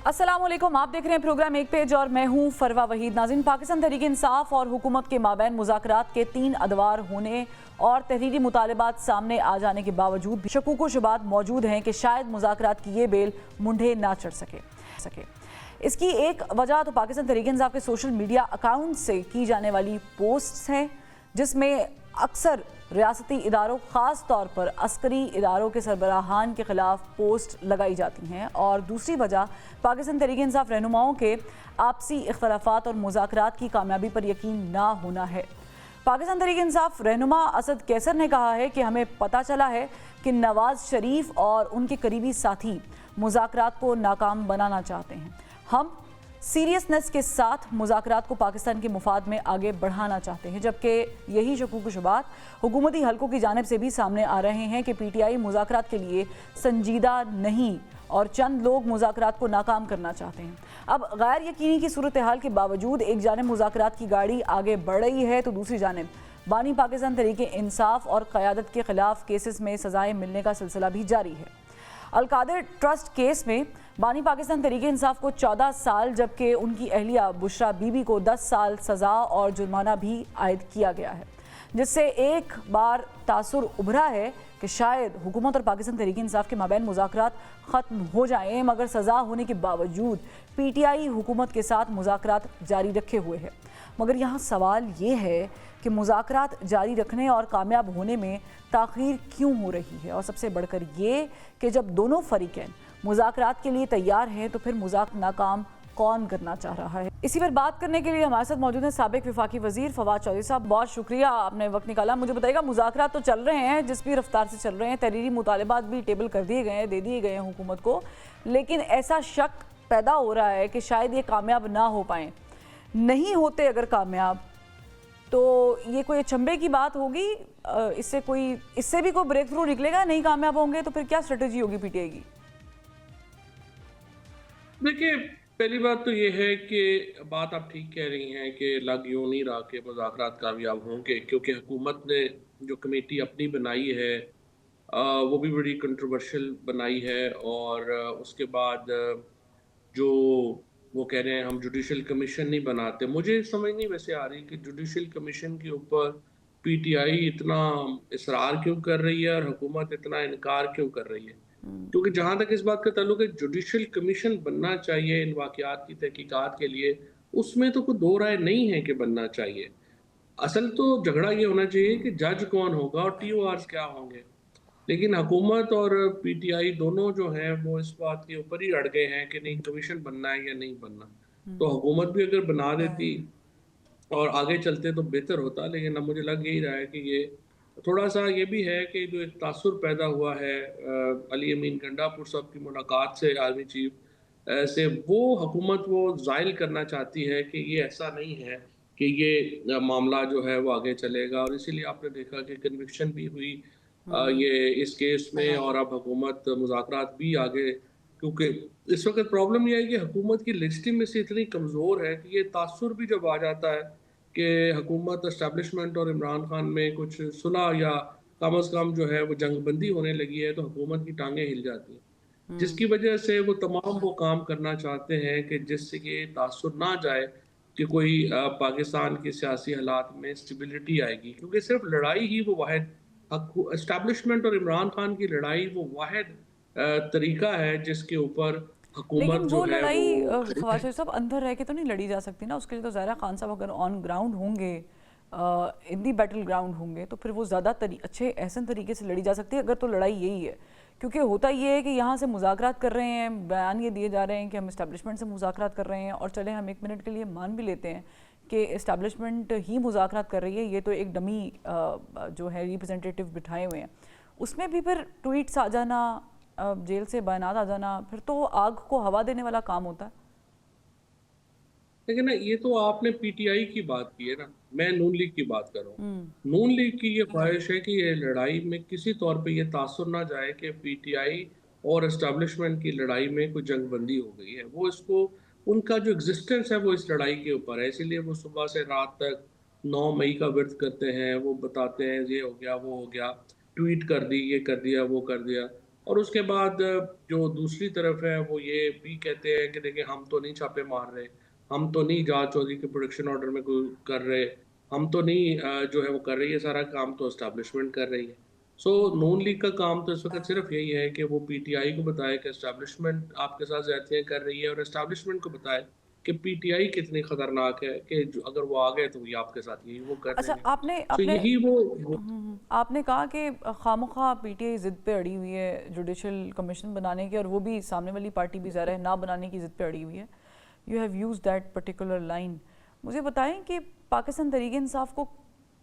अस्सलाम वालेकुम, आप देख रहे हैं प्रोग्राम एक पेज और मैं हूं फरवा वहीद। नाज़रीन, पाकिस्तान तहरीक इंसाफ और हुकूमत के माबैन मुज़ाकरात के 3 अदवार होने और तहरीरी मुतालबात सामने आ जाने के बावजूद भी शकूक व शुबात मौजूद हैं कि शायद मुज़ाकरात की ये बेल मुंढे ना चढ़ सके। इसकी एक वजह तो पाकिस्तान तहरीक इंसाफ के सोशल मीडिया अकाउंट से की जाने वाली पोस्ट्स हैं, जिसमें अक्सर रियासती इदारों ख़ास तौर पर अस्करी इदारों के सरबराहान के ख़िलाफ़ पोस्ट लगाई जाती हैं, और दूसरी वजह पाकिस्तान तहरीक इंसाफ रहनुमाओं के आपसी इख्तलाफात और मुज़ाकरात की कामयाबी पर यकीन ना होना है। पाकिस्तान तहरीक इंसाफ रहनुमा असद कैसर ने कहा है कि हमें पता चला है कि नवाज शरीफ और उनके करीबी साथी मुज़ाकरात को नाकाम बनाना चाहते हैं। हम सीरियसनेस के साथ मुज़ाकरात को पाकिस्तान के मुफाद में आगे बढ़ाना चाहते हैं, जबकि यही शकूक शुबात हुकूमती हलकों की जानिब से भी सामने आ रहे हैं कि PTI मुज़ाकरात के लिए संजीदा नहीं और चंद लोग मुज़ाकरात को नाकाम करना चाहते हैं। अब गैर यकीनी की सूरत हाल के बावजूद एक जानिब मुज़ाकरात की गाड़ी आगे बढ़ रही है, तो दूसरी जानिब बानी पाकिस्तान तहरीक इंसाफ और क़यादत के ख़िलाफ़ केसेस में सज़ाएँ मिलने का सिलसिला भी जारी है। अलकादिर ट्रस्ट केस में बानी पाकिस्तान तहरीक इंसाफ को 14 साल जबकि उनकी अहलिया बुशरा बीबी को 10 साल सज़ा और जुर्माना भी आयद किया गया है, जिससे एक बार तासुर उभरा है कि शायद हुकूमत और पाकिस्तान तहरीक इंसाफ के माबैन मुज़ाकरात ख़त्म हो जाएं, मगर सज़ा होने के बावजूद PTI हुकूमत के साथ मुज़ाकरात जारी रखे हुए है। मगर यहाँ सवाल ये है कि मुज़ाकरात जारी रखने और कामयाब होने में ताख़ीर क्यों हो रही है, और सबसे बढ़कर ये कि जब दोनों फरीक़ैन मुज़ाकरात के लिए तैयार हैं तो फिर मुज़ाकरात नाकाम कौन करना चाह रहा है। इसी पर बात करने के लिए हमारे साथ मौजूद हैं साबिक वफाकी वज़ीर फवाद चौधरी साहब। बहुत शुक्रिया, आपने वक्त निकाला। मुझे बताइएगा, मुज़ाकरात तो चल रहे हैं, जिस भी रफ्तार से चल रहे हैं, तहरीरी मुतालबात भी टेबल कर दिए गए हैं, दे दिए गए हैं हुकूमत को, लेकिन ऐसा शक पैदा हो रहा है कि शायद ये कामयाब ना हो पाएँ। नहीं होते अगर कामयाब तो ये कोई अचंभे की बात होगी? इससे भी कोई ब्रेक थ्रू निकलेगा? नहीं कामयाब होंगे तो फिर क्या स्ट्रेटजी होगी PTI की? देखिए, पहली बात तो ये है कि बात आप ठीक कह रही हैं कि लग यूँ नहीं रहा कि मुज़ाकरात कामयाब होंगे, क्योंकि हुकूमत ने जो कमेटी अपनी बनाई है वो भी बड़ी कंट्रोवर्शियल बनाई है। और उसके बाद जो वो कह रहे हैं हम जुडिशल कमीशन नहीं बनाते। मुझे समझ नहीं वैसे आ रही कि जुडिशल कमीशन के ऊपर PTI इतना इसरार क्यों कर रही है और हुकूमत इतना इनकार क्यों कर रही है। क्योंकि जहाँ तक इस बात का ताल्लुक है, जुडिशल कमीशन बनना चाहिए इन वाक़यात की तहकीकात के लिए, उसमें तो कोई दो राय नहीं है कि बनना चाहिए। असल तो झगड़ा ये होना चाहिए कि जज कौन होगा और TORs क्या होंगे। लेकिन हुकूमत और PTI दोनों जो हैं वो इस बात के ऊपर ही अड़ गए हैं कि नहीं कमीशन बनना है या नहीं बनना। तो हुकूमत भी अगर बना देती और आगे चलते तो बेहतर होता, लेकिन अब मुझे लग यही रहा है कि ये थोड़ा-सा ये भी है कि जो एक तासुर पैदा हुआ है अली अमीन गंडापुर साहब की मुलाकात से आर्मी चीफ से, वो हुकूमत वो ज़ाहिर करना चाहती है कि ये ऐसा नहीं है कि ये मामला जो है वो आगे चलेगा। और इसीलिए आपने देखा कि कन्विक्शन भी हुई ये इस केस में, और अब हुकूमत मुज़ाकरात भी आगे, क्योंकि इस वक़्त प्रॉब्लम ये है कि हुकूमत की लेजिटिमेसी इतनी कमज़ोर है कि ये तासुर भी जब आ जाता है कि हुकूमत एस्टेब्लिशमेंट और इमरान खान में कुछ सुलह या कम अज़ कम जो है वो जंगबंदी होने लगी है, तो हुकूमत की टांगें हिल जाती हैं। जिसकी वजह से वो तमाम वो काम करना चाहते हैं कि जिससे कि तासुर ना जाए कि कोई पाकिस्तान के सियासी हालात में स्टेबिलिटी आएगी, क्योंकि सिर्फ लड़ाई ही वो वाहिद एस्टेब्लिशमेंट और इमरान खान की लड़ाई वो वाहिद तरीका है जिसके ऊपर लेकिन हुकूमत जो वो है वो लड़ाई खड़ी फवाद है। चौधरी साहब अंदर रह के तो नहीं लड़ी जा सकती ना। उसके लिए तो ज़ाहिरा खान साहब अगर ऑन ग्राउंड होंगे, इन दी बैटल ग्राउंड होंगे, तो फिर वो ज़्यादा अच्छे एहसन तरीके से लड़ी जा सकती है, अगर तो लड़ाई यही है। क्योंकि होता ये है कि यहाँ से मुज़ाकरात कर रहे हैं, बयान ये दिए जा रहे हैं कि हम इस्टेब्लिशमेंट से मुज़ाकरात कर रहे हैं, और चले हम एक मिनट के लिए मान भी लेते हैं कि इस्टेब्लिशमेंट ही मुज़ाकरात कर रही है, ये तो एक डमी जो है रिप्रेजेंटेटिव बिठाए हुए हैं, उसमें भी फिर ट्वीट्स आ जाना, जेल से बयानात आ जाना, फिर तो आग को हवा देने वाला काम होता है। लेकिन ना, ये तो आपने PTI की बात की है ना, मैं नून लीग की बात कर रहा हूँ। नून लीग की ये ख्वाहिश है कि ये लड़ाई में किसी तौर पे ये तासुर ना जाए कि PTI और एस्टेब्लिशमेंट की लड़ाई में कोई जंगबंदी हो गई है। वो इसको, उनका जो एग्जिस्टेंस है वो इस लड़ाई के ऊपर है, इसीलिए वो सुबह से रात तक 9 मई का व्रत करते हैं। वो बताते हैं ये हो गया, वो हो गया, ट्वीट कर दी, ये कर दिया, वो कर दिया। और उसके बाद जो दूसरी तरफ है वो ये भी कहते हैं कि देखिए हम तो नहीं छापे मार रहे, हम तो नहीं जहाज चौधरी के प्रोटेक्शन ऑर्डर में कोई कर रहे, हम तो नहीं जो है वो कर रही है, सारा काम तो एस्टैब्लिशमेंट कर रही है। सो नून लीग का काम तो इस वक़्त सिर्फ़ यही है कि वो पीटीआई को बताए कि एस्टैब्लिशमेंट आपके साथ ज़्यादतियाँ कर रही है और एस्टैब्लिशमेंट को बताए कि पीटीआई कितनी खतरनाक है कि जो अगर वो आ गए तो ये आपके साथ यही वो कर रहे अच्छा, हैं। आपने सो आपने यही वो आपने कहा कि खामखा पीटीआई जिद पे अड़ी हुई है जुडिशल कमीशन बनाने की, और वो भी सामने वाली पार्टी भी ज़ाहिर है ना बनाने की जिद पे अड़ी हुई है। You have use that particular line. मुझे बताएं कि पाकिस्तान तहरीक इंसाफ को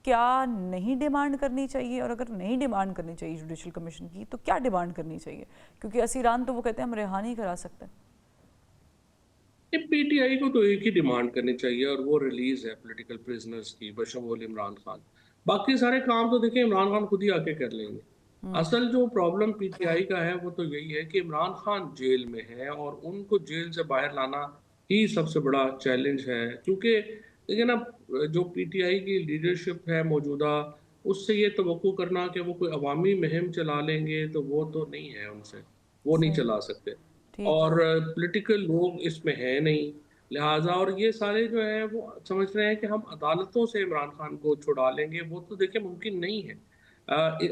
क्या नहीं डिमांड करनी चाहिए, और अगर नहीं डिमांड करनी चाहिए जुडिशल कमीशन की तो क्या डिमांड करनी चाहिए? क्योंकि असीरान तो वो कहते हैं हम रिहा नहीं करा सकते। ये पीटीआई को तो एक ही डिमांड करनी चाहिए और वो रिलीज़ है पॉलिटिकल प्रिजनर्स की बशमूल इमरान खान। बाकी सारे काम तो देखिए इमरान खान खुद ही आके कर लेंगे। असल जो प्रॉब्लम पीटीआई का है वो तो यही है कि इमरान खान जेल में है और उनको जेल से बाहर लाना ही सबसे बड़ा चैलेंज है। क्योंकि देखिए ना, जो पीटीआई की लीडरशिप है मौजूदा, उससे ये तवक्को करना कि वो कोई अवामी मुहिम चला लेंगे तो वो तो नहीं है उनसे, वो नहीं सही। चला सकते। ठीक। और पॉलिटिकल लोग इसमें हैं नहीं, लिहाजा और ये सारे जो हैं वो समझ रहे हैं कि हम अदालतों से इमरान खान को छुड़ा लेंगे, वो तो देखिए मुमकिन नहीं है।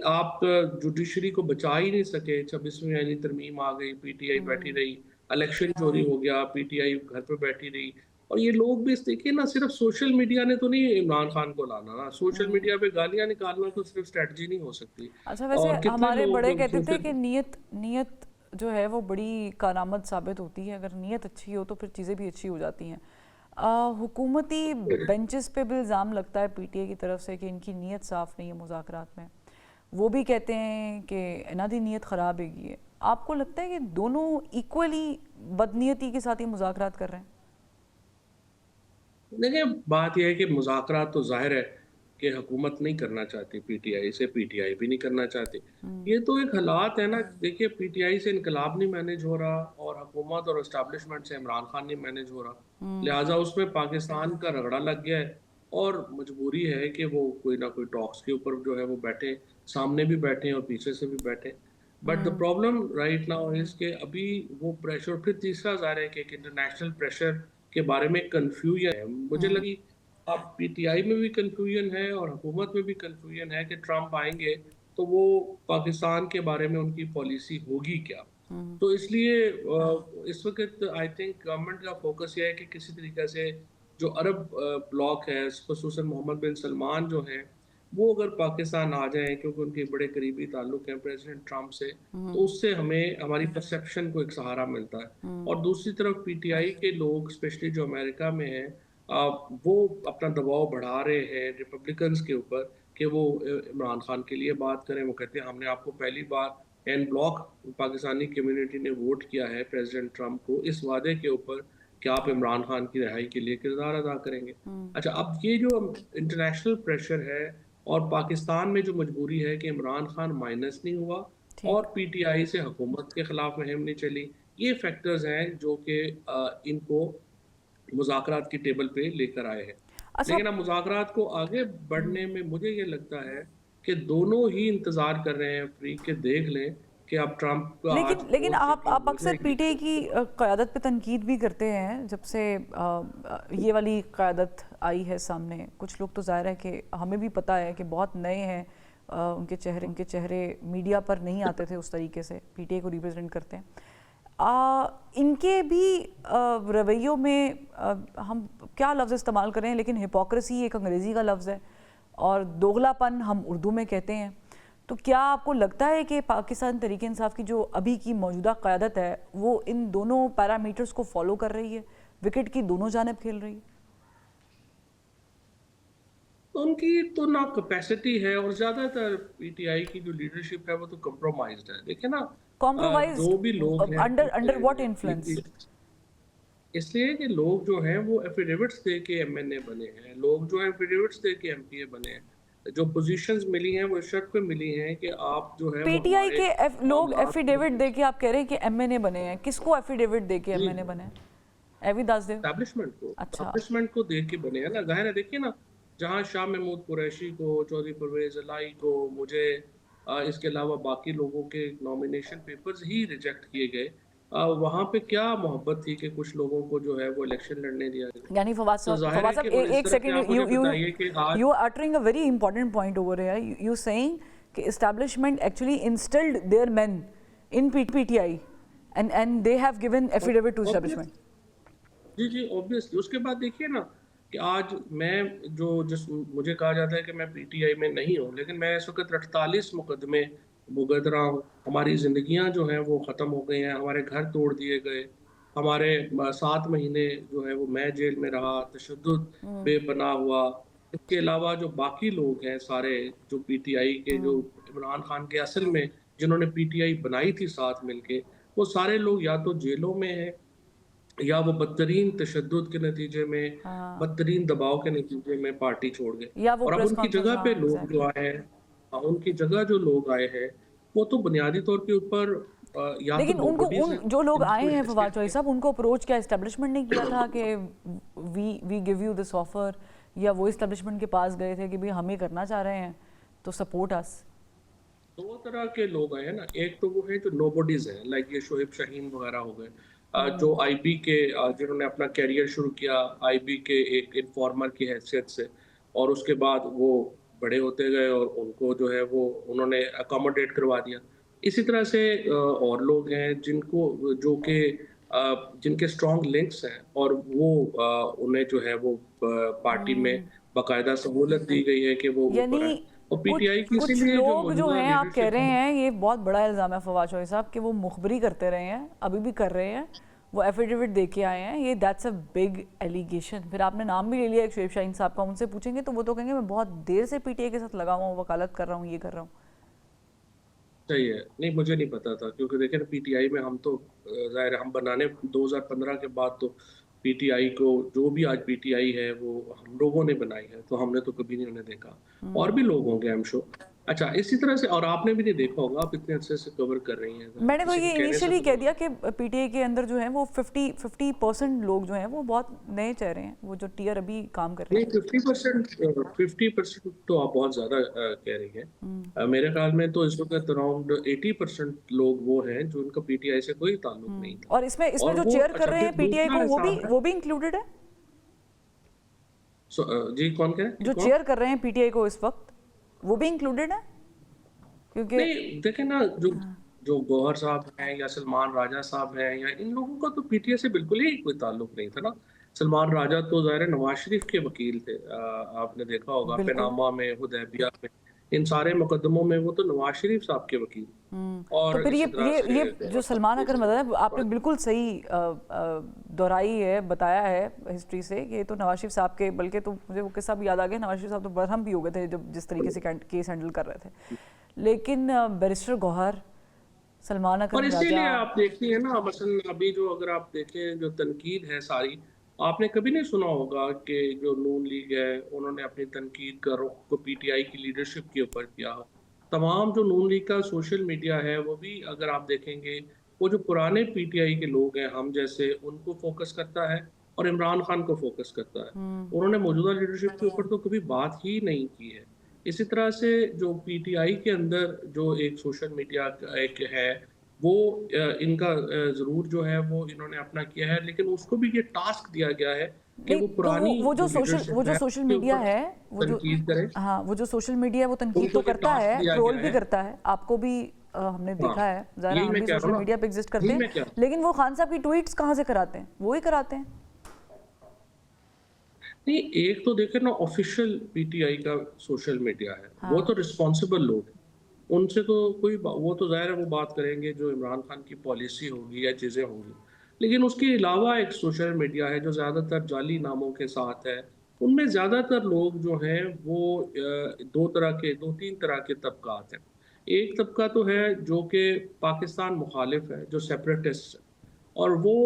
आप जुडिशरी को बचा ही नहीं सके, 26वीं आईनी तरमीम आ गई, पीटीआई बैठी रही, इलेक्शन चोरी हो गया, पीटीआई घर पे बैठी रही। और ये लोग भी इस देखिए ना, सिर्फ सोशल मीडिया ने तो नहीं इमरान खान को लाना ना, सोशल मीडिया पे गालियां निकालना तो सिर्फ स्ट्रेटजी नहीं हो सकती। अच्छा, वैसे और कितने हमारे लोग बड़े कहते थे सोशल कि नीयत नीयत जो है वो बड़ी कारआमद साबित होती है। अगर नीयत अच्छी हो तो फिर चीज़ें भी अच्छी हो जाती हैं। हुकूमती बेंचेस पे भी इल्ज़ाम लगता है पीटीए की तरफ से कि इनकी नीयत साफ़ नहीं है मुज़ाकरात में। वो भी कहते हैं कि इन्हां दी नीयत ख़राब है। आपको लगता है कि दोनों इक्वली बदनीयती के साथ ही मुज़ाकरात कर रहे हैं? देखिए, बात ये है कि मुज़ाकरात तो ज़ाहिर है कि हुकूमत नहीं करना चाहती पीटीआई से, पीटीआई भी नहीं करना चाहती। ये तो एक हालात है ना, देखिए पीटीआई से इनकलाब नहीं मैनेज हो रहा और हुकूमत और एस्टेब्लिशमेंट से इमरान खान नहीं मैनेज हो रहा। लिहाजा उसमें पाकिस्तान का रगड़ा लग गया है और मजबूरी है कि वो कोई ना कोई टॉक्स के ऊपर जो है वो बैठे, सामने भी बैठे और पीछे से भी बैठे। But the problem right now is कि अभी वो प्रेशर, फिर तीसरा ज़ाहिर है कि एक इंटरनेशनल प्रेशर के बारे में कन्फ्यूजन है। मुझे लगी अब पीटीआई में भी कन्फ्यूजन है और हुकूमत में भी कन्फ्यूजन है कि ट्रंप आएँगे तो वो पाकिस्तान के बारे में उनकी पॉलिसी होगी क्या? तो इसलिए इस वक़्त आई थिंक गवर्नमेंट का फ़ोकस ये है कि किसी तरीक़े से जो अरब ब्लॉक है, ख़ुसूसन मोहम्मद बिन सलमान जो हैं, वो अगर पाकिस्तान आ जाएँ, क्योंकि उनके बड़े करीबी ताल्लुक हैं प्रेसिडेंट ट्रंप से, तो उससे हमें हमारी परसेप्शन को एक सहारा मिलता है। और दूसरी तरफ पीटीआई के लोग स्पेशली जो अमेरिका में हैं, वो अपना दबाव बढ़ा रहे हैं रिपब्लिकन्स के ऊपर कि वो इमरान खान के लिए बात करें। वो कहते हैं हमने आपको पहली बार एन ब्लॉक पाकिस्तानी कम्युनिटी ने वोट किया है प्रेसिडेंट ट्रंप को इस वादे के ऊपर कि आप इमरान खान की रिहाई के लिए किरदार अदा करेंगे। अच्छा, अब ये जो इंटरनेशनल प्रेशर है और पाकिस्तान में जो मजबूरी है कि इमरान खान माइनस नहीं हुआ ठीक। और पीटीआई से हुकूमत के खिलाफ मुहिम नहीं चली, ये फैक्टर्स हैं जो कि इनको मुज़ाकरात की टेबल पे लेकर आए हैं। अच्छा। लेकिन अब मुज़ाकरात को आगे बढ़ने में मुझे ये लगता है कि दोनों ही इंतज़ार कर रहे हैं फ्री के देख लें कि अब ट्रंप का आज लेकिन लेकिन वोट चेकिंग आप हो अक्सर जाएगी। पीटीआई की क़यादत पे तनकीद भी करते हैं जब से ये वाली क़यादत आई है सामने। कुछ लोग तो ज़ाहिर है कि हमें भी पता है कि बहुत नए हैं, उनके चेहरे मीडिया पर नहीं आते थे उस तरीके से, पीटीआई को रिप्रेजेंट करते हैं। इनके भी रवैयों में हम क्या लफ्ज़ इस्तेमाल करें, लेकिन हिपोक्रेसी एक अंग्रेज़ी का लफ्ज़ है और दोगलापन हम उर्दू में कहते हैं। तो क्या आपको लगता है कि पाकिस्तान तहरीक इंसाफ की जो अभी की मौजूदा क़यादत है वो इन दोनों पैरामीटर्स को फॉलो कर रही है, विकेट की दोनों जानिब खेल रही है? तो उनकी तो ना कैपेसिटी है और ज़्यादातर पीटीआई की जो लीडरशिप है वो तो कंप्रोमाइज्ड है। देखिए ना, कॉम्प्रोमाइज्ड जो भी लोग हैं अंडर व्हाट इन्फ्लुएंस? इसलिए कि लोग जो हैं वो एफिडेविट्स दे के एमएनए बने हैं, लोग जो हैं एफिडेविट्स दे के एमपीए बने हैं। जो पोजीशंस मिली हैं वो इस शर्त पे मिली हैं कि आप जो है वो पीटीआई हमारे के लोग मामलात एफिडेविट दे के आप कह रहे हैं कि एमएनए बने हैं। किसको एफिडेविट दे के जी, एमएनए बने हैं? एवी दासदेव? अच्छा। एस्टैब्लिशमेंट को देख के बने हैं ना। ज़ाहिर है, देखिए ना, जहाँ शाह महमूद कुरैशी को, चौधरी परवेज़ इलाही को, मुझे इसके अलावा बाकी लोगों के नॉमिनेशन पेपर्स ही रिजेक्ट किए गए। वहाँ पे क्या मोहब्बत थी कि कुछ लोगों को जो है वो इलेक्शन लड़ने दिया गया। यानी तो जाहिर है फवाद कि साहब और इस एक तरह से आप सेकंड, मुझे यू बताइए कि आज you are uttering a very important point over here. You saying कि establishment actually instilled their men in PTI and they have given affidavit to obvious establishment. जी, जी, ऑब्वियसली उसके बाद देखिए ना कि आज मैं जो जिस मुझे कहा जाता है कि मैं पीटीआई में नहीं हूँ, लेकिन मैं इस वक़्त 48 मुकदमे भुगत रहा हूँ। हमारी ज़िंदगियाँ जो हैं वो ख़त्म हो गई हैं, हमारे घर तोड़ दिए गए, हमारे 7 महीने जो है वो मैं जेल में रहा, तशद्दुद बेपनाह हुआ। इसके अलावा जो बाकी लोग हैं सारे जो पीटीआई के जो इमरान खान के असल में जिन्होंने पीटीआई बनाई थी साथ मिलके, वो सारे लोग या तो जेलों में हैं या वो बदतरीन तशद्दुद के नतीजे में, हाँ, बदतरीन दबाव के नतीजे में पार्टी छोड़ गए। या वो और अब प्रेस उनकी कॉन्फ्रेंस, जगह पे हाँ लोग जो एग्जैक्टली। आए हैं उनकी जगह जो लोग आए हैं, वो तो बुनियादी तौर के ऊपर या तो लेकिन उनको नोबडीज़ उन हैं, जो लोग आए जिनको हैं फवाद चौधरी एस्टेट साहब, उनको अप्रोच क्या एस्टेब्लिशमेंट ने किया था कि we give you this offer, या वो एस्टेब्लिशमेंट के पास गए थे कि भाई हम ये करना चाह रहे हैं तो सपोर्ट अस? दो तरह के लोग आए हैं ना, एक तो वो है जो नोबडीज हैं, लाइक ये शोएब शाहीन वगैरह हो गए, जो आईबी के जिन्होंने अपना कैरियर शुरू किया आईबी के एक इन्फॉर्मर की हैसियत से, और उसके बाद वो बड़े होते गए और उनको जो है वो उन्होंने अकोमोडेट करवा दिया। इसी तरह से और लोग हैं जिनको जो कि जिनके स्ट्रॉन्ग लिंक्स हैं और वो उन्हें जो है वो पार्टी में बाकायदा सहूलत दी गई है कि वो ऊपर आए। यानी और कुछ पीटीआई की कुछ इसीलिए जो लोग जो मौजूदा हैं, आप कह लीडरशिप रहे है। हैं, ये बहुत बड़ा इल्ज़ाम है फवाद चौधरी साहब कि वो मुखबरी करते रहे हैं, अभी भी कर रहे हैं, वो एफिडेविट दे के आए हैं, ये दैट्स अ बिग एलिगेशन। फिर आपने नाम भी ले लिया एक शोएब शाहीन साहब का, उनसे पूछेंगे तो वो तो कहेंगे मैं बहुत देर से पीटीआई के साथ लगा हुआ हूँ, वकालत कर रहा हूँ, ये कर रहा हूँ। सही है, नहीं मुझे नहीं पता था क्योंकि देखिए ना पीटीआई में हम तो जाहिर है हम बनाने 2015 के बाद तो पीटीआई को जो भी आज पीटीआई है वो हम लोगों ने बनाई है, तो हमने तो कभी नहीं उन्हें देखा। और भी लोग होंगे आई एम श्योर। अच्छा, इसी तरह से और आपने भी नहीं देखा होगा, आप इतने अच्छे से कवर कर रही हैं, ज़ाहिर है, मैंने तो किसी के ये कहने से इनिशियली तो कह नहीं दिया होगा। कि पीटीआई के अंदर जो है वो 50% लोग जो हैं वो बहुत नए चेहरे हैं, वो जो टीयर अभी काम कर रहे नहीं, हैं। 50% तो आप बहुत ज़्यादा कह रही हैं। मेरे ख्याल में तो इस वक़्त अराउंड 80% लोग वो हैं जो उनका पीटीआई से कोई ताल्लुक नहीं था। और इसमें और जो वो चेयर कर अच्छा, रहे फिर हैं पीटीआई दूसरा को, हिसाब है। वो भी इंक्लूडेड है? जी, कौन कह रहे हैं कि जो कौन? चेयर कर रहे हैं पीटीआई को इस वक्त, वो भी इंक्लूडेड है? क्योंकि नहीं, देखें ना, जो जो गौहर साहब हैं या सलमान राजा साहब हैं या इन लोगों का तो पीटीआई से बिल्कुल ही कोई ताल्लुक नहीं था ना। सलमान राजा तो ज़ाहिर है नवाज शरीफ के वकील थे। आपने देखा होगा बिल्कुल। पनामा में, हुदैबिया में, इन सारे मुकदमों में वो तो नवाज शरीफ साहब के वकील। तो और फिर इसी तरह से ये जो गौहर साहब सलमान भी अकर थे। मदद है, आपने बिल्कुल सही दोहराई है, बताया है हिस्ट्री से कि ये तो नवाज शरीफ साहब के, बल्कि तो मुझे वो किस्सा भी याद आ गया, नवाज शरीफ साहब तो बरहम भी हो गए थे जब जिस तरीके से केस हैंडल कर रहे थे। लेकिन बैरिस्टर गौहर, सलमान अकर और राजा, इसीलिए आप देखती हैं ना, मसलन अभी जो अगर आप देखें जो तनकीद है सारी, आपने कभी नहीं सुना होगा कि जो नून लीग है उन्होंने अपनी तनकीद का रुख को पीटीआई की लीडरशिप के ऊपर किया हो। तमाम जो नून लीग का सोशल मीडिया है वो भी अगर आप देखेंगे, वो जो पुराने पीटीआई के लोग हैं हम जैसे, उनको फोकस करता है और इमरान खान को फोकस करता है। उन्होंने मौजूदा लीडरशिप के ऊपर तो कभी बात ही नहीं की है। इसी तरह से जो पीटीआई के अंदर जो एक सोशल मीडिया का एक है, वो इनका ज़रूर जो है वो इन्होंने अपना किया है, लेकिन उसको भी ये टास्क दिया गया है कि नहीं वो तो पुरानी वो जो वो लीडरशिप जो है सोशल उसके मीडिया ऊपर है, वो जो, तनकीद करे। हाँ वो जो सोशल मीडिया वो तनकीद उनको तो ये करता टास्क है, दिया ट्रोल गया भी है। करता है, आपको भी हमने हाँ, देखा है, ज़रा यही हम मैं भी कह रहा सोशल हूँ ना, मीडिया पे एग्जिस्ट करते यही हैं, मैं क्या लेकिन वो खान साहब की ट्वीट्स कहाँ से कराते हैं? वो ही कराते हैं। नहीं, एक तो देखे ना ऑफिशियल पीटीआई का सोशल मीडिया है, वो तो हाँ, रिस्पॉन्सिबल लोग हैं। उनसे तो वो तो ज़ाहिर है वो बात करेंगे जो इमरान खान की पॉलिसी होगी या चीज़ें होंगी। लेकिन उसके अलावा एक सोशल मीडिया है जो ज़्यादातर जाली नामों के साथ है। उनमें ज़्यादातर लोग जो हैं वो 2-3 तरह के तबकात हैं। एक तबका तो है जो कि पाकिस्तान मुखालिफ है, जो सेपरेटिस्ट है। और वो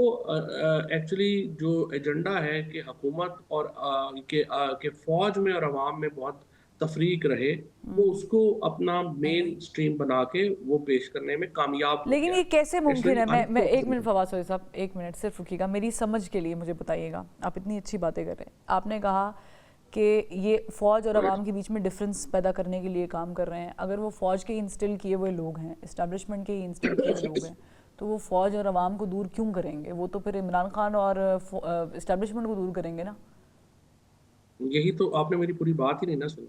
एक्चुअली जो एजेंडा है कि हुकूमत और के फ़ौज में और अवाम में बहुत तफरीक रहे, वो उसको अपना मेन स्ट्रीम बना के वो पेश करने में कामयाब हो लेकिन गया ये है। कैसे इट्स मुमकिन वेरी है? मैं एक मिनट अनफॉर्चुनेट। फवाद साहब, एक मिनट सिर्फ रुकिएगा, मेरी समझ के लिए मुझे बताइएगा, आप इतनी अच्छी बातें कर रहे हैं। आपने कहा कि ये फ़ौज और अवाम के बीच में डिफरेंस पैदा करने के लिए काम कर रहे हैं। अगर वो फ़ौज के इंस्टिल किए हुए लोग हैं, इस्टेब्लिशमेंट के इंस्टिल किए हुए लोग हैं, तो वो फ़ौज और अवाम को दूर क्यों करेंगे? वो तो फिर इमरान खान और इस्टेब्लिशमेंट को दूर करेंगे ना। यही तो आपने मेरी पूरी बात ही नहीं ना सुनी।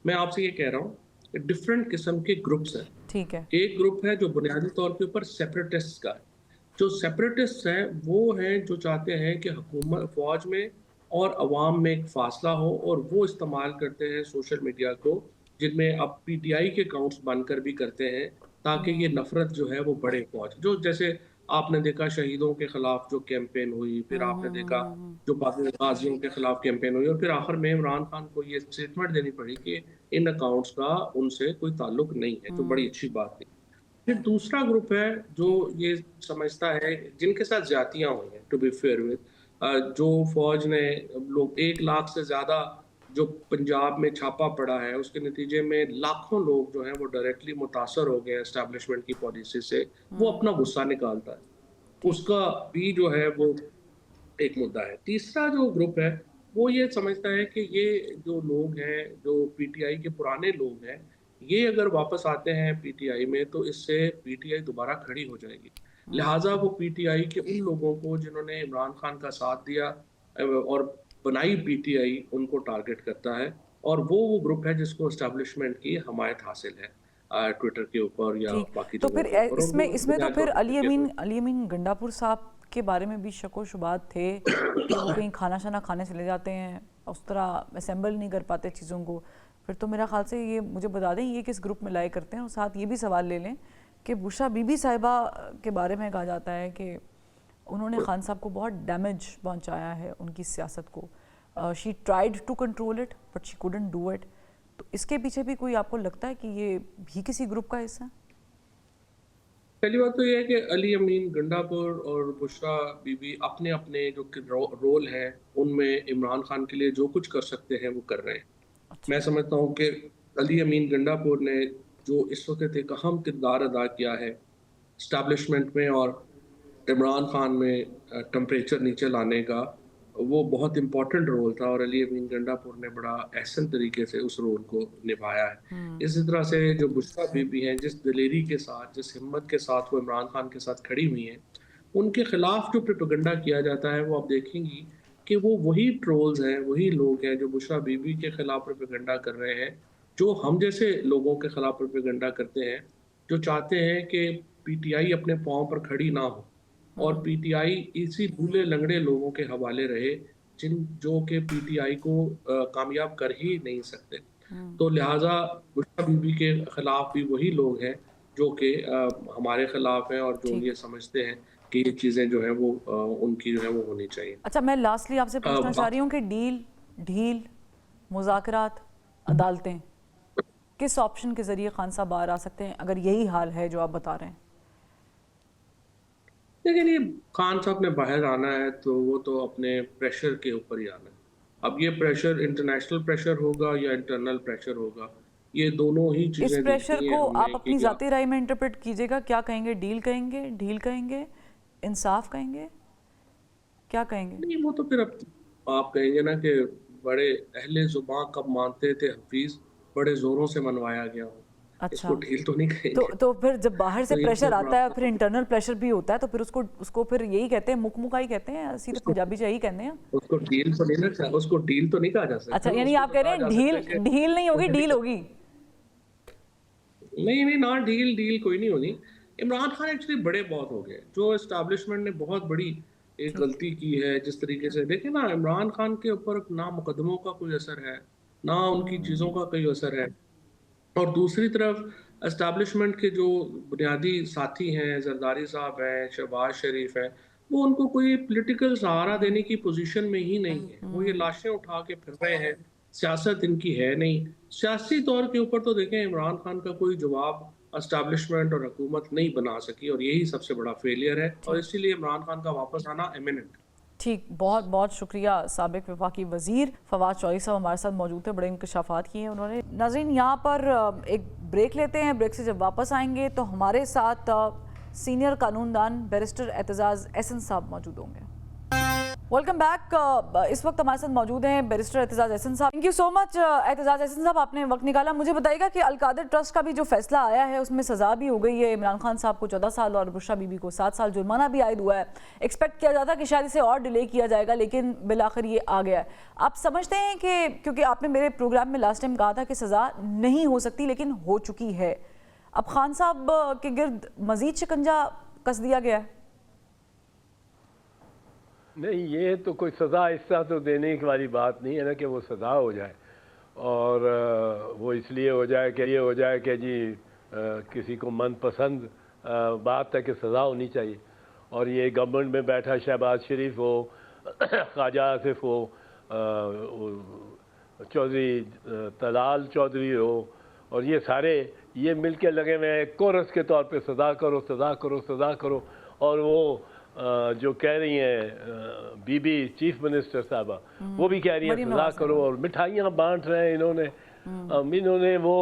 मैं आपसे ये कह रहा हूँ कि डिफरेंट किस्म के ग्रुप्स हैं। ठीक है। एक ग्रुप है जो बुनियादी तौर के ऊपर सेपरेटिस्ट का है। जो सेपरेटिस्ट हैं वो हैं जो चाहते हैं कि हुकूमत फ़ौज में और अवाम में एक फ़ासला हो, और वो इस्तेमाल करते हैं सोशल मीडिया को, जिनमें अब पीटीआई के अकाउंट्स बनकर भी करते हैं, ताकि ये नफ़रत जो है वो बढ़े फ़ौज जो, जैसे आपने देखा शहीदों के खिलाफ जो कैंपेन हुई, फिर आपने देखा जो पाकिस्तान गाजियों के खिलाफ कैंपेन हुई, और फिर आखिर में इमरान खान को ये स्टेटमेंट देनी पड़ी कि इन अकाउंट्स का उनसे कोई ताल्लुक नहीं है, जो बड़ी अच्छी बात थी। फिर दूसरा ग्रुप है जो ये समझता है, जिनके साथ ज्यादतियां हुई हैं, टू बी फेयर विद, जो फौज ने लोग 1 लाख से ज्यादा जो पंजाब में छापा पड़ा है, उसके नतीजे में लाखों लोग जो हैं वो डायरेक्टली मुतासर हो गए हैं एस्टैब्लिशमेंट की पॉलिसी से, वो अपना गुस्सा निकालता है, ठीक। उसका भी जो है वो एक मुद्दा है। तीसरा जो ग्रुप है वो ये समझता है कि ये जो लोग हैं, जो पीटीआई के पुराने लोग हैं, ये अगर वापस आते हैं पीटीआई में तो इससे पीटीआई दोबारा खड़ी हो जाएगी। लिहाजा वो पीटीआई के उन लोगों को जिन्होंने इमरान खान का साथ दिया और बनाई पीटीआई, उनको टारगेट करता है, और वो ग्रुप है जिसको एस्टैब्लिशमेंट की हमायत हासिल है ट्विटर के ऊपर या ठीक। बाकी तो जगहों फिर के ऊपर, और इसमें वो इसमें तो बुनियादी फिर तौर पर अली अमीन गंडापुर साहब के बारे में भी शक व शुबात थे कि वो कहीं खाना शाना खाने चले जाते हैं, उस तरह असेंबल नहीं कर पाते चीज़ों को। फिर तो मेरा ख्याल से ये मुझे बता दें ये किस ग्रुप में लाए करते हैं। और साथ ये भी सवाल ले लें कि बुशरा बीबी साहिबा के बारे में कहा जाता है कि उन्होंने खान साहब को बहुत डैमेज पहुंचाया है उनकी सियासत को। She tried to control it but she couldn't do it. तो इसके पीछे भी कोई आपको लगता है कि ये भी किसी ग्रुप का हिस्सा है? पहली बात तो ये है कि अली अमीन गंडापुर और बुशरा बीबी अपने अपने जो रोल है उनमें इमरान खान के लिए जो कुछ कर सकते हैं वो कर रहे हैं। अच्छा। मैं समझता हूँ कि अली अमीन गंडापुर ने जो इस वक्त एक अहम किरदार अदा किया है इस्टेब्लिशमेंट में और इमरान खान में टेम्परेचर नीचे लाने का, वो बहुत इम्पोर्टेंट रोल था, और अली अमीन गंडापुर ने बड़ा अहसन तरीके से उस रोल को निभाया है। इसी तरह से जो बुशरा बीबी हैं, जिस दिलेरी के साथ, जिस हिम्मत के साथ वो इमरान खान के साथ खड़ी हुई हैं, उनके खिलाफ जो प्रोपेगेंडा किया जाता है वो आप देखेंगी कि वो वही ट्रोल्स हैं, वही लोग हैं जो बुशरा बीबी के खिलाफ प्रोपेगेंडा कर रहे हैं, जो हम जैसे लोगों के खिलाफ प्रोपेगेंडा करते हैं, जो चाहते हैं कि पीटीआई अपने पाँव पर खड़ी ना हो और पीटीआई इसी भूले लंगड़े लोगों के हवाले रहे, जो कि पीटीआई को कामयाब कर ही नहीं सकते। तो लिहाजा बुशरा बीबी के खिलाफ भी वही लोग हैं जो कि हमारे खिलाफ हैं, और जो ठीक। ये समझते हैं कि ये चीज़ें जो हैं वो उनकी जो है वो होनी चाहिए। अच्छा, मैं लास्टली आपसे पूछना चाह रही हूँ कि डील, ढील, मुज़ाकरात, अदालतें, किस ऑप्शन के ज़रिए खान साहब बाहर आ सकते हैं अगर यही हाल है जो आप बता रहे हैं? लेकिन ये खान साहब ने बाहर आना है तो वो तो अपने प्रेशर के ऊपर ही आना है। अब ये प्रेशर इंटरनेशनल प्रेशर होगा या इंटरनल प्रेशर होगा, ये दोनों ही इस चीज़ें प्रेशर देखनी है को हमने आप अपनी कि ज़ाती राय में इंटरप्रेट कीजिएगा। क्या कहेंगे? डील कहेंगे, ढील कहेंगे, इंसाफ कहेंगे, क्या कहेंगे? नहीं, वो तो फिर अब आप कहेंगे ना कि बड़े अहले ज़ुबां कब मानते थे हफीज़, बड़े ज़ोरों से मनवाया गया हो। अच्छा। इसको ढील तो नहीं कहेंगे। तो फिर जब बाहर से तो ये प्रेशर तो आता है, फिर बड़ा इंटरनल प्रेशर भी होता है, तो फिर उसको फिर यही कहते हैं, मुकमुकाई कहते हैं, सीधे उसको पंजाबी से यही कहते हैं। उसको डील तो नहीं ना, उसको डील तो नहीं कहा जा अच्छा, सकता ना, यानी उसको आप तो कह कहा रहे हैं जा सकता ढील, है कि ढील नहीं होगी, डील होगी। नहीं नहीं ना, डील डील कोई नहीं होनी। इमरान खान एक्चुअली बड़े बहुत हो गए, जो एस्टैब्लिशमेंट ने बहुत बड़ी एक ठीक। गलती की है। जिस तरीके से देखें ना, इमरान खान के ऊपर ना मुकदमों का कोई असर है, ना उनकी चीज़ों का कोई असर है, और दूसरी तरफ एस्टैब्लिशमेंट के जो बुनियादी साथी हैं, जरदारी साहब हैं, शहबाज शरीफ हैं, वो उनको कोई पॉलिटिकल सहारा देने की पोजीशन में ही नहीं है। वो ये लाशें उठा के फिर रहे हैं, सियासत इनकी है नहीं। सियासी तौर के ऊपर तो देखें, इमरान खान का कोई जवाब एस्टैब्लिशमेंट और हुकूमत नहीं बना सकी, और यही सबसे बड़ा फेलियर है, और ठीक। इसीलिए इमरान खान का वापस आना इमिनेंट। ठीक, बहुत बहुत शुक्रिया। साबिक वफाकी वज़ीर फवाद चौधरी साहब हमारे साथ मौजूद थे, बड़े इंकशाफात किए हैं उन्होंने। नाज़रीन, यहाँ पर एक ब्रेक लेते हैं। ब्रेक से जब वापस आएंगे तो हमारे साथ सीनियर कानूनदान बैरिस्टर एतजाज़ एहसन साहब मौजूद होंगे। Welcome back. इस वक्त हमारे साथ मौजूद हैं बैरिस्टर एतजाज एहसन साहब। Thank you so much Aitzaz Ahsan साहब, आपने वक्त निकाला। मुझे बताइएगा कि अलकादर ट्रस्ट का भी जो फैसला आया है उसमें सज़ा भी हो गई है। इमरान खान साहब को 14 साल और बुशरा बीबी को 7 साल जुर्माना भी आयद हुआ है। एक्सपेक्ट किया जाता कि शायद इसे और डिले किया जाएगा, लेकिन बिलाखिर ये आ गया है। आप समझते हैं कि क्योंकि आपने मेरे प्रोग्राम में लास्ट टाइम कहा था कि सज़ा नहीं हो सकती लेकिन हो चुकी है, अब खान साहब के गिर्द मज़ीद शिकंजा कस दिया गया है? नहीं, ये तो कोई सज़ा इस तरह तो देने की वाली बात नहीं है ना कि वो सज़ा हो जाए, और वो इसलिए हो जाए कि ये हो जाए कि जी किसी को मनपसंद बात है कि सज़ा होनी चाहिए। और ये गवर्नमेंट में बैठा शहबाज शरीफ हो, ख्वाजा आसिफ हो, चौधरी तलाल चौधरी हो, और ये सारे ये मिल के लगे हुए हैं कोरस के तौर पे सज़ा करो सज़ा करो सज़ा करो। और वो जो कह रही हैं बीबी चीफ मिनिस्टर साहबा, वो भी कह रही हैं सज़ा करो, और मिठाइयाँ बांट रहे हैं इन्होंने वो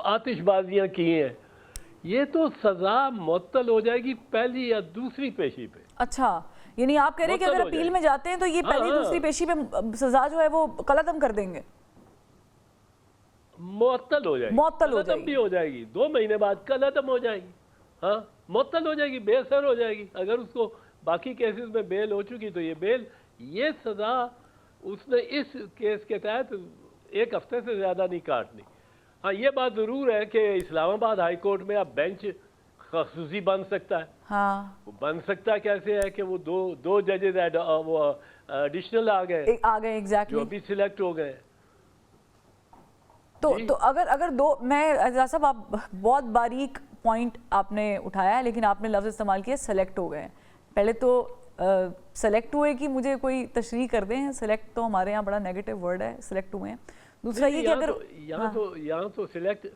आतिशबाजियाँ की हैं। ये तो सज़ा मुअत्तल हो जाएगी पहली या दूसरी पेशी पे। अच्छा, यानी आप कह रहे हैं कि अगर अपील में जाते हैं तो ये पहली दूसरी पेशी पे सज़ा जो है वो कलअदम कर देंगे, मुअत्तल हो जाएगी, कलअदम भी हो जाएगी, 2 महीने बाद कलअदम हो जाएगी। हाँ, मुअत्तल हो जाएगी, बेअसर हो जाएगी। अगर उसको बाकी केसेस में बेल हो चुकी तो ये सज़ा उसने इस केस के तहत 1 हफ्ते से ज़्यादा नहीं काटनी। हाँ, ये बात ज़रूर है कि इस्लामाबाद हाई कोर्ट में अब बेंच खसूसी बन सकता है। हाँ, वो बन सकता कैसे है कि वो दो जजेस एडिशनल आ गए एग्जैक्टली, जो अभी सिलेक्ट हो गए। तो अगर दो, मैं एतजाज साहब आप बहुत बारीक पॉइंट आपने उठाया है, लेकिन आपने लफ्ज़ इस्तेमाल किया सेलेक्ट हो गए। पहले तो सेलेक्ट हुए कि मुझे कोई तशरीह कर दें, सेलेक्ट तो हमारे यहाँ बड़ा नेगेटिव वर्ड है, सेलेक्ट हुए हैं। दूसरा ये कि अगर यहाँ तो सिलेक्ट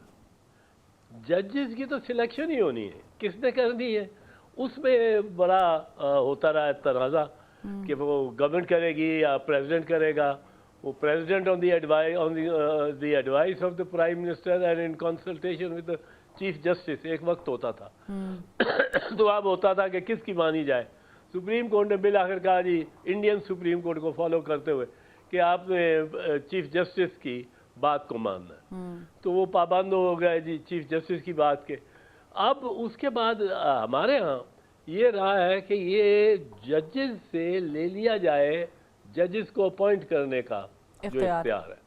जजेस की तो सिलेक्शन ही होनी है, किसने करनी है उसमें बड़ा होता रहा है तनाज़ा कि वो गवर्नमेंट करेगी या प्रेसिडेंट करेगा। वो president on the advice of the prime minister and in consultation with the chief justice एक वक्त होता था। तो अब होता था कि किसकी मानी जाए। सुप्रीम कोर्ट ने बिल आखिर कहा जी, इंडियन सुप्रीम कोर्ट को फॉलो करते हुए, कि आपने चीफ जस्टिस की बात को मानना है। तो वो पाबंद हो गए जी चीफ जस्टिस की बात के। अब उसके बाद हमारे यहाँ ये रहा है कि ये जजेस से ले लिया जाए जजेस को अपॉइंट करने का जो इख्तियार है।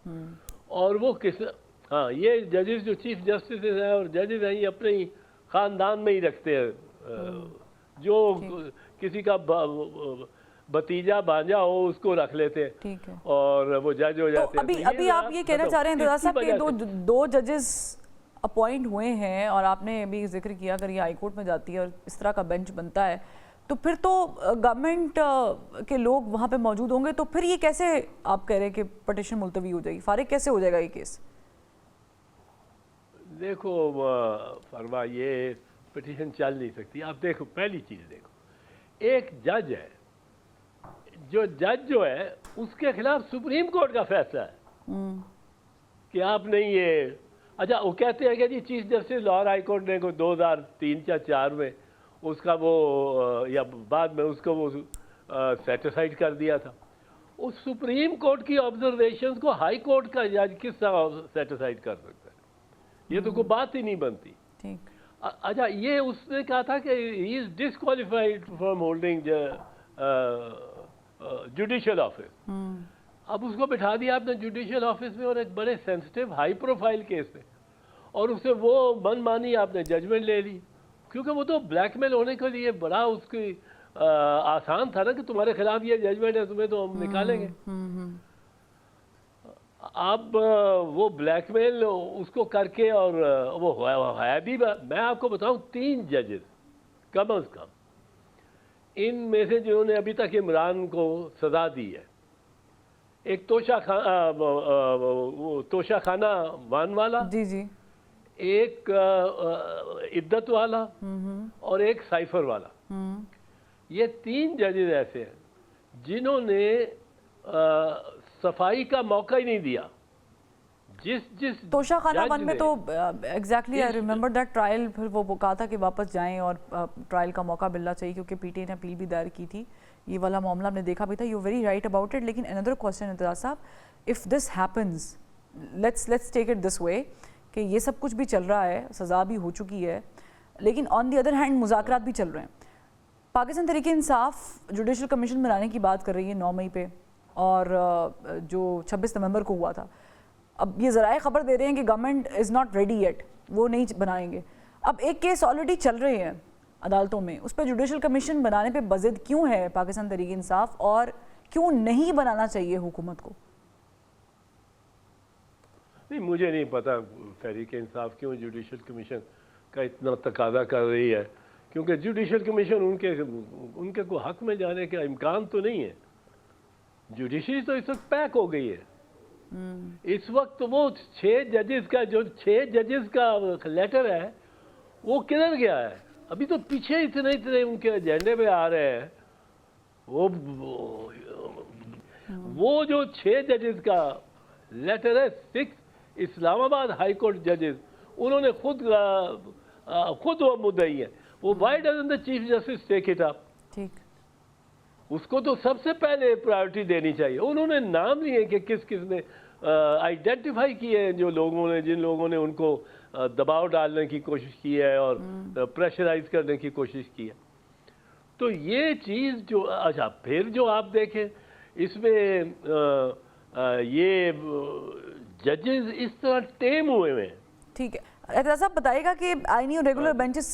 और वो हाँ, ये जजेस जो चीफ जस्टिस हैं और जजेस हैं ये अपने ही ख़ानदान में ही रखते हैं। जो किसी का भतीजा भांजा हो उसको रख लेते हैं और वो जज हो जाते हैं। अभी आप ये कहना चाह रहे हैं एतजाज साहब कि दो जजेस अपॉइंट हुए हैं, और आपने अभी जिक्र किया अगर ये हाई कोर्ट में जाती है और इस तरह का बेंच बनता है तो फिर तो गवर्नमेंट के लोग वहाँ पे मौजूद होंगे, तो फिर ये कैसे आप कह रहे हैं कि पटिशन मुलतवी हो जाएगी, फारिग कैसे हो जाएगा ये केस? देखो फरमा, ये पिटीशन चल नहीं सकती। आप देखो, पहली चीज़ देखो, एक जज है, जो है उसके खिलाफ सुप्रीम कोर्ट का फैसला है कि आप नहीं ये। अच्छा, वो कहते हैं कि जी chief justice Lahore high court ने 2003 या 2004 में उसका वो या बाद में उसको वो सेटिसाइड कर दिया था। उस सुप्रीम कोर्ट की ऑब्जर्वेशंस को हाई कोर्ट का जज किस तरह सेटिसाइड कर सकता है? ये तो कोई बात ही नहीं बनती। अच्छा, ये उसने कहा था कि he is disqualified from holding judicial office. अब उसको बिठा दिया आपने जुडिशियल ऑफिस में और एक बड़े सेंसिटिव हाई प्रोफाइल केस में, और उससे वो मनमानी आपने जजमेंट ले ली, क्योंकि वो तो ब्लैकमेल होने के लिए बड़ा उसकी आसान था ना कि तुम्हारे खिलाफ ये जजमेंट है, तुम्हें तो हम निकालेंगे। अब वो ब्लैकमेल उसको करके, और वो है भी। मैं आपको बताऊं, 3 जजेस कम अज कम इनमें से जिन्होंने अभी तक इमरान को सजा दी है, एक तोशा खाना वान वाला, जी, एक इद्दत वाला और एक साइफर वाला। ये 3 जजेस ऐसे हैं जिन्होंने सफाई का मौका ही नहीं दिया जिस तोशाखाना जज वन में ने- तो exactly I remember that trial, फिर वो कहा था कि वापस जाएं और ट्रायल का मौका मिलना चाहिए क्योंकि पीटीआई ने अपील भी दायर की थी। ये वाला मामला हमने देखा भी था। You very right about it. लेकिन अनदर क्वेश्चन इंतजार साहब, if this happens, let's take it this way कि ये सब कुछ भी चल रहा है, सज़ा भी हो चुकी है, लेकिन ऑन दी अदर हैंड मुज़ाकरात भी चल रहे हैं। पाकिस्तान तहरीक इंसाफ जुडिशल कमीशन बनाने की बात कर रही है 9 मई पे, और जो 26 नवंबर को हुआ था। अब ये ज़राए ख़बर दे रहे हैं कि government is not ready yet, वो नहीं बनाएंगे। अब एक केस ऑलरेडी चल रहे हैं अदालतों में, उस पर जुडिशल कमीशन बनाने पे बज़िद क्यों है पाकिस्तान तहरीक इंसाफ, और क्यों नहीं बनाना चाहिए हुकूमत को? नहीं, मुझे नहीं पता तहरीक इंसाफ क्यों जुडिशल कमीशन का इतना तकाजा कर रही है, क्योंकि जुडिशल कमीशन उनके को हक में जाने का इम्कान तो नहीं है। जुडिशरी तो इस वक्त पैक हो गई है। इस वक्त वो 6 जजेस का लेटर है, वो किधर गया है? अभी तो पीछे इतने उनके एजेंडे पे आ रहे हैं। वो जो 6 जजेस का लेटर है, 6 इस्लामाबाद हाई कोर्ट जजेस, उन्होंने खुद वो मुद्दई है। वो why doesn't the chief justice take it up? ठीक, उसको तो सबसे पहले प्रायोरिटी देनी चाहिए। उन्होंने नाम लिए कि किस किस ने आइडेंटिफाई किए हैं, जिन लोगों ने उनको दबाव डालने की कोशिश की है और प्रेशराइज करने की कोशिश की है। तो ये चीज़ जो अच्छा, फिर जो आप देखें इसमें ये जजेस इस तरह टेम हुए हैं। ठीक है। एतजाज साहब बताइएगा कि आईनी और रेगुलर बेंचेस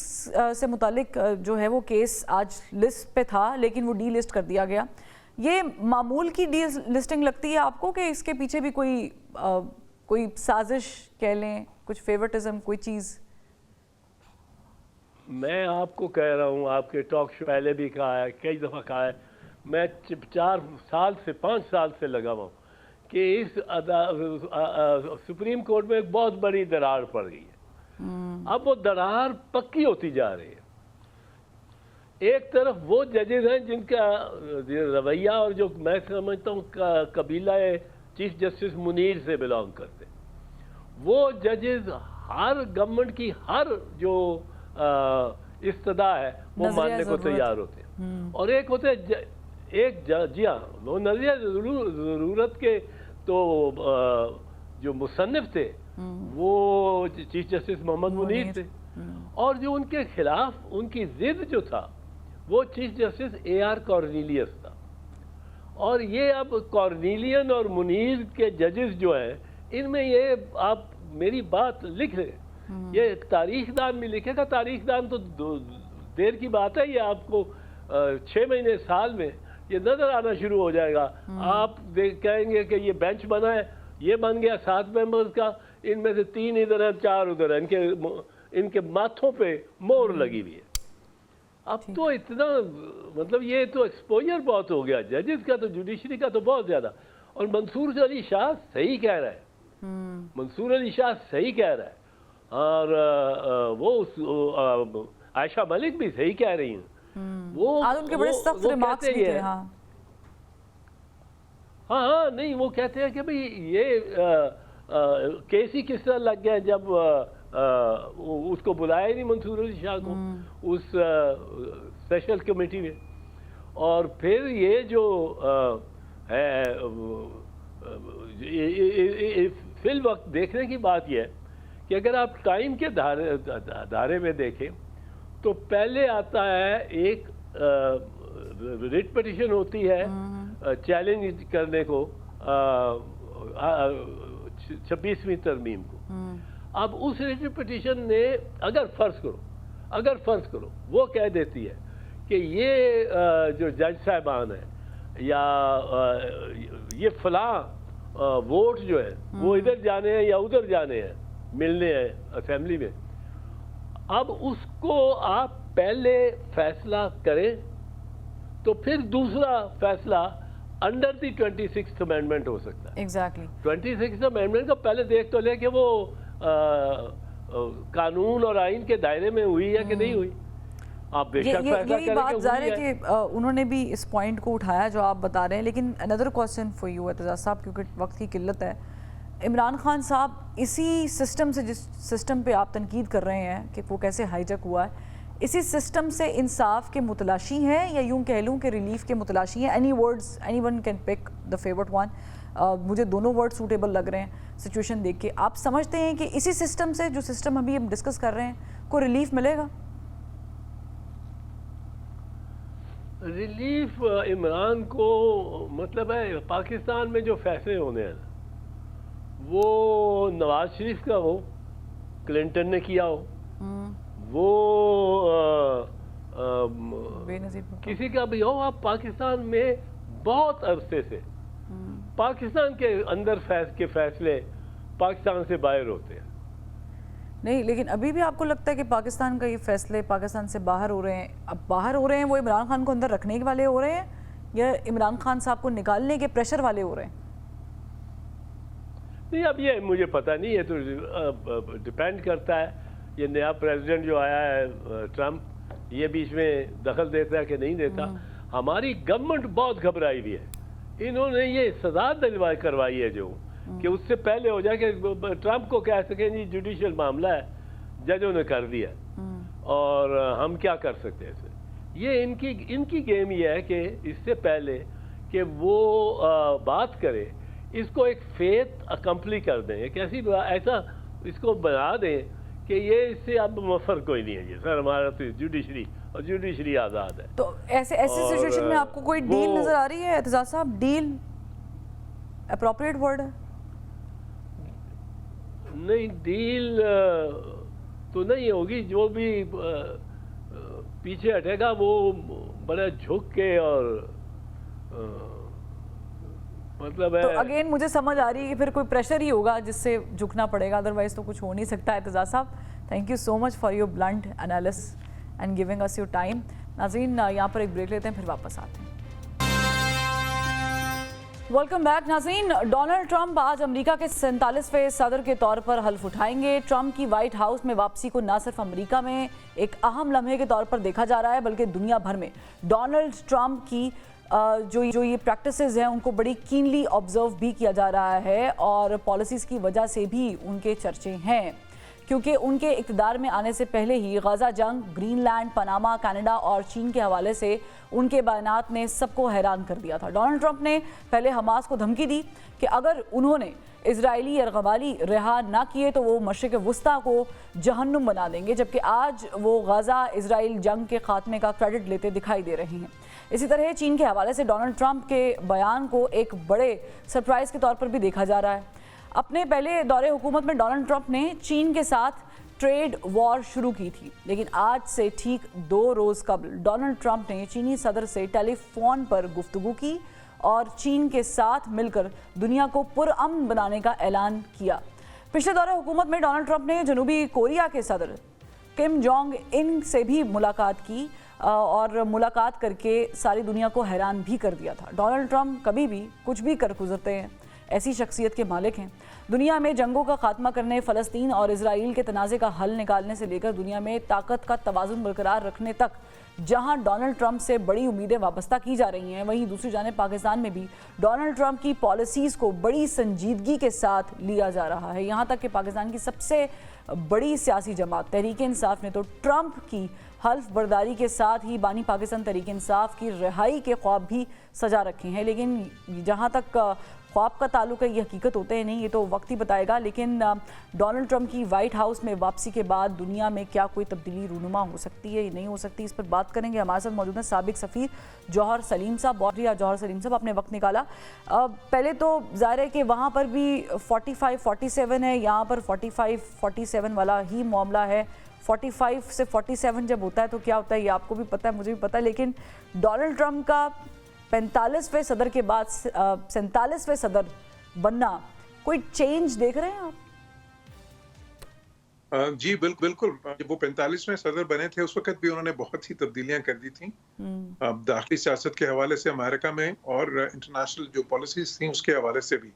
से मुतालिक जो है वो केस आज लिस्ट पे था, लेकिन वो डी लिस्ट कर दिया गया। ये मामूल की डी लिस्टिंग लगती है आपको कि इसके पीछे भी कोई साजिश कह लें, कुछ फेवरेटिज्म, कोई चीज़? मैं आपको कह रहा हूँ, आपके टॉक शो पहले भी कहा है, कई दफ़ा कहा है, मैं 4 साल से 5 साल से लगा हुआ हूँ कि इस सुप्रीम कोर्ट में एक बहुत बड़ी दरार पड़ गई है। अब वो दरार पक्की होती जा रही है। एक तरफ वो जजेस हैं जिनका रवैया और जो मैं समझता हूँ कबीला चीफ जस्टिस मुनीर से बिलोंग करते, वो जजेस हर गवर्नमेंट की हर जो इस्तदा है वो मानने को तैयार होते हैं। और एक होते जी हाँ, वो नजरिया ज़रूरत के तो जो मुसन्निफ थे वो चीफ जस्टिस मोहम्मद मुनीर थे, और जो उनके खिलाफ उनकी जिद जो था वो चीफ जस्टिस AR कॉर्नेलियस था। और ये अब कॉर्नेलियन और मुनीर के जजेस जो हैं, इनमें ये आप मेरी बात लिख लें, ये तारीखदान भी लिखेगा। तारीखदान तो देर की बात है, ये आपको 6 महीने साल में ये नजर आना शुरू हो जाएगा। आप कहेंगे कि ये बेंच बना है, ये बन गया 7 मेंबर्स का, इनमें से 3 इधर हैं 4 उधर हैं, इनके माथों पे मोहर लगी हुई है। अब तो इतना मतलब ये तो एक्सपोजर बहुत हो गया जजेस का, तो जुडिशरी का तो बहुत ज्यादा। और मंसूर अली शाह सही कह रहा है, मंसूर अली शाह सही कह रहा है, और वो आयशा मलिक भी सही कह रही हैं। वो आज उनके बड़े सख्त रिमार्क्स भी थे। हाँ हाँ, नहीं, वो कहते हैं कि भाई ये केस ही किस तरह लग गया जब उसको बुलाया ही नहीं मंसूर अली शाह को उस स्पेशल कमेटी में। और फिर ये जो है फिल वक्त देखने की बात यह है कि अगर आप टाइम के धारे में देखें तो पहले आता है एक रिट पिटिशन होती है चैलेंज करने को 26वीं तरमीम को। अब उस रिट पिटिशन ने अगर फर्ज करो वो कह देती है कि ये जो जज साहबान है या ये फलां वोट जो है वो इधर जाने हैं या उधर जाने हैं, मिलने हैं असेंबली में। अब उसको आप पहले फैसला करें तो फिर दूसरा फैसला अंडर दी 26th अमेंडमेंट हो सकता है। एग्जैक्टली 26th अमेंडमेंट को पहले देख तो ले कि वो कानून और आइन के दायरे में हुई है कि नहीं हुई। आप बेशक फैसला यही बात जाहिर है कि उन्होंने भी इस पॉइंट को उठाया जो आप बता रहे हैं। लेकिन another question for you Aitzaz साहब, क्योंकि वक्त की किल्लत है, इमरान खान साहब इसी सिस्टम से, जिस सिस्टम पे आप तनकीद कर रहे हैं कि वो कैसे हाईजैक हुआ है, इसी सिस्टम से इंसाफ के मुतलाशी हैं या यूं कह लूँ कि रिलीफ के मुतलाशी हैं? Any words, any one can pick the favourite one. मुझे दोनों वर्ड सूटेबल लग रहे हैं सिचुएशन देख के। आप समझते हैं कि इसी सिस्टम से, जो सिस्टम अभी हम डिस्कस कर रहे हैं, को रिलीफ मिलेगा? रिलीफ इमरान को मतलब है पाकिस्तान में जो फैसले होने हैं वो नवाज शरीफ का हो, क्लिंटन ने किया हो, वो बेनजीर किसी का भी हो, आप पाकिस्तान में बहुत अरसे से पाकिस्तान के अंदर फैसले पाकिस्तान से बाहर होते हैं। नहीं, लेकिन अभी भी आपको लगता है कि पाकिस्तान का ये फैसले पाकिस्तान से बाहर हो रहे हैं? अब बाहर हो रहे हैं वो इमरान खान को अंदर रखने वाले हो रहे हैं या इमरान खान साहब को निकालने के प्रेशर वाले हो रहे हैं? नहीं, अब ये मुझे पता नहीं है, तो डिपेंड करता है। ये नया प्रेसिडेंट जो आया है ट्रम्प, ये बीच में दखल देता है कि नहीं देता। हमारी गवर्नमेंट बहुत घबराई हुई है। इन्होंने ये सजा दिलवाई करवाई है जो कि उससे पहले हो जाए कि ट्रम्प को कह सकें जी जुडिशियल मामला है, जजों ने कर दिया और हम क्या कर सकते हैं इसमें। ये इनकी गेम ये है कि इससे पहले कि वो बात करे, इसको एक फेथ अकम्पली कर दें, एक ऐसा इसको बना दें कि ये इससे अब फर्क कोई नहीं है। ये सर हमारा तो जुडिशरी आज़ाद है। तो ऐसे सिचुएशन में आपको कोई डील नजर आ रही है एतजाज साहब? डील अप्रोप्रिएट वर्ड है? नहीं, डील तो नहीं होगी। जो भी पीछे हटेगा वो बड़ा झुक के और मतलब है। तो अगेन मुझे समझ आ रही है कि फिर कोई प्रेशर ही होगा जिससे झुकना पड़ेगा, अदरवाइज तो कुछ हो नहीं सकता। एतजाज साहब, thank you so much for your blunt analysis and giving us your time. नाज़रीन, यहाँ पर एक ब्रेक लेते हैं, फिर वापस आते हैं। वेलकम बैक नाज़रीन। डोनाल्ड ट्रंप आज अमेरिका के 47वें सदर के तौर पर हल्फ उठाएंगे। ट्रंप की व्हाइट हाउस में वापसी को न सिर्फ अमेरिका में एक अहम लम्हे के तौर पर देखा जा रहा है, बल्कि दुनिया भर में डोनाल्ड ट्रंप की जो ये प्रैक्टिसेस हैं उनको बड़ी कीनली ऑब्जर्व भी किया जा रहा है और पॉलिसीज़ की वजह से भी उनके चर्चे हैं, क्योंकि उनके इक़्तिदार में आने से पहले ही गजा जंग, ग्रीनलैंड, पनामा, कनाडा और चीन के हवाले से उनके बयानात ने सबको हैरान कर दिया था। डोनाल्ड ट्रंप ने पहले हमास को धमकी दी कि अगर उन्होंने इजरायली यरगबाली रिहा ना किए तो वो मशरिक़ वस्ता को जहन्नुम बना देंगे, जबकि आज वो गजा इजराइल जंग के खात्मे का क्रेडिट लेते दिखाई दे रहे हैं। इसी तरह चीन के हवाले से डोनाल्ड ट्रंप के बयान को एक बड़े सरप्राइज़ के तौर पर भी देखा जा रहा है। अपने पहले दौरे हुकूमत में डोनाल्ड ट्रंप ने चीन के साथ ट्रेड वॉर शुरू की थी, लेकिन आज से ठीक 2 रोज़ कबल डोनाल्ड ट्रंप ने चीनी सदर से टेलीफोन पर गुफ्तगू की और चीन के साथ मिलकर दुनिया को पुरअमन बनाने का ऐलान किया। पिछले दौरे हुकूमत में डोनाल्ड ट्रंप ने जनूबी कोरिया के सदर किम जोंग इन से भी मुलाकात की और मुलाकात करके सारी दुनिया को हैरान भी कर दिया था। डोनाल्ड ट्रंप कभी भी कुछ भी कर गुजरते हैं, ऐसी शख्सियत के मालिक हैं। दुनिया में जंगों का खात्मा करने, फ़लस्तीन और इजराइल के तनाज़े का हल निकालने से लेकर दुनिया में ताकत का तवाज़ुन बरकरार रखने तक जहां डोनाल्ड ट्रंप से बड़ी उम्मीदें वाबस्ता की जा रही हैं, वहीं दूसरी जानिब पाकिस्तान में भी डोनाल्ड ट्रंप की पॉलिसीज़ को बड़ी संजीदगी के साथ लिया जा रहा है। यहाँ तक कि पाकिस्तान की सबसे बड़ी सियासी जमात तहरीक इंसाफ ने तो ट्रंप की हल्फ बर्दारी के साथ ही बानी पाकिस्तान तहरीक इंसाफ की रिहाई के ख्वाब भी सजा रखे हैं। लेकिन जहाँ तक ख्वाब का ताल्लुक है, ये हकीकत होते हैं नहीं, ये तो वक्त ही बताएगा। लेकिन डोनाल्ड ट्रंप की वाइट हाउस में वापसी के बाद दुनिया में क्या कोई तब्दीली रूनुमा हो सकती है या नहीं हो सकती, इस पर बात करेंगे। हमारे साथ मौजूद हैं साबिक सफ़ीर जौहर सलीम साहब। बहुत जौहर सलीम साहब, आपने वक्त निकाला। पहले तो ज़ाहिर है कि वहाँ पर भी 45-47 है, यहाँ पर 45-47 वाला ही मामला है। 45 से 47 जब होता है तो क्या होता है, ये आपको भी पता है, मुझे भी पता है। लेकिन डोनाल्ड ट्रंप का 45वें सदर के बाद 47वें सदर बनना, कोई चेंज देख रहे हैं आप? जी बिल्कुल। जब वो 45वें सदर बने थे उस वक्त भी उन्होंने बहुत ही तब्दीलियां कर दी थी। दाखिली सियासत के हवाले से अमेरिका में और इंटरनेशनल जो पॉलिसीज थी उसके हवाले से भी।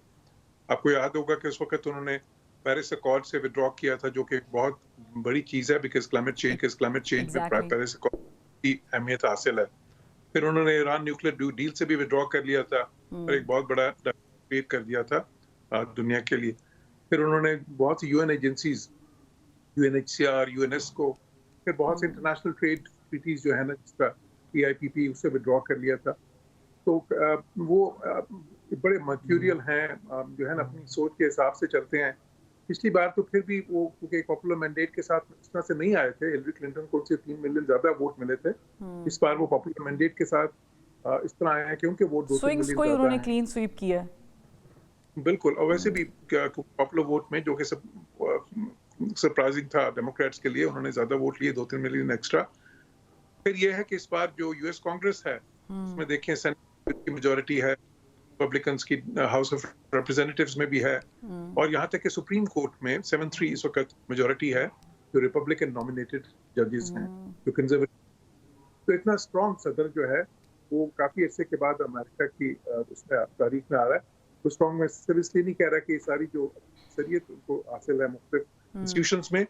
आपको याद होगा कि उस वक्त उन्होंने पेरिस अकॉर्ड से विड्रॉ किया था, जो कि एक बहुत बड़ी चीज़ है, बिकॉज क्लाइमेट चेंज में पेरिस अकॉर्ड की अहमियत हासिल है। फिर उन्होंने ईरान न्यूक्लियर डील से भी विड्रॉ कर लिया था और एक बहुत बड़ा क्रिएट कर दिया था दुनिया के लिए। फिर उन्होंने बहुत सी यूएन एजेंसीज, यूएनएचसीआर, यूनेस्को, फिर बहुत से इंटरनेशनल ट्रेड ट्रीटीज जो है ना, जिसका TIPP, उससे विड्रॉ कर लिया था। तो वो बड़े मर्क्यूरियल हैं, जो है ना अपनी सोच के हिसाब से चलते हैं। पिछली बार तो फिर भी वो क्योंकि एक पॉपुलर मैंडेट के साथ इस तरह से नहीं आए थे, हिलरी क्लिंटन को उससे 3 मिलियन ज्यादा वोट मिले थे। इस बार वो पॉपुलर मैंडेट के साथ इस तरह आए हैं क्योंकि वोट 2 स्विंग्स मिलियन को ही ज्यादा उन्होंने हैं। क्लीन स्वीप किया है। बिल्कुल, और वैसे भी पॉपुलर वोट में जो कि सरप्राइजिंग था डेमोक्रेट्स के लिए, उन्होंने ज्यादा वोट लिए, 2-3 मिलियन एक्स्ट्रा। फिर ये है कि इस बार जो यूएस कांग्रेस है, उसमें देखें सेनेट की मेजोरिटी है, रिपब्लिकन्स की हाउस ऑफ रिप्रेजेंटेटिव्स में भी है, और यहाँ तक कि सुप्रीम कोर्ट में 7-3 इस वक्त मेजोरिटी है जो रिपब्लिकन नॉमिनेटेड जजेस हैं, जो कंजर्वेटिव। तो इतना स्ट्रॉन्ग सदर जो है वो काफी अरसे के बाद अमेरिका की उसमें तारीख में आ रहा है। तो स्ट्रॉन्ग में सिर्फ इसलिए नहीं कह रहा कि सारी जो अक्सरियत उनको हासिल है मुख्तलिफ इंस्टीट्यूशंस में,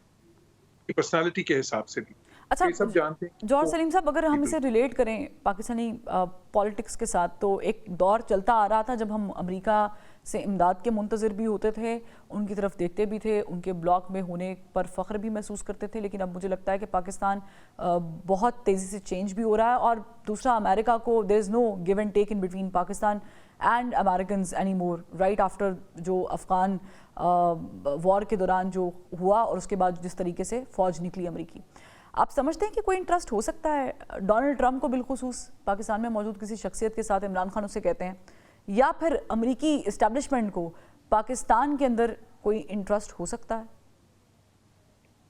पर्सनालिटी के हिसाब से भी। अच्छा, ये सब जानते हैं। जौहर सलीम साहब, अगर हम इसे रिलेट करें पाकिस्तानी पॉलिटिक्स के साथ, तो एक दौर चलता आ रहा था जब हम अमेरिका से इमदाद के मुंतज़िर भी होते थे, उनकी तरफ देखते भी थे, उनके ब्लॉक में होने पर फ़ख्र भी महसूस करते थे। लेकिन अब मुझे लगता है कि पाकिस्तान बहुत तेज़ी से चेंज भी हो रहा है। और दूसरा, अमेरिका को there is no give and take in between Pakistan and Americans any more, right after जो अफ़गान वॉर के दौरान जो हुआ और उसके बाद जिस तरीके से फ़ौज निकली अमेरिकी। आप समझते हैं कि कोई इंटरेस्ट हो सकता है डोनाल्ड ट्रंप को बिलखुसूस पाकिस्तान में मौजूद किसी शख्सियत के साथ, इमरान खान उसे कहते हैं, या फिर अमेरिकी इस्टेब्लिशमेंट को पाकिस्तान के अंदर कोई इंटरेस्ट हो सकता है?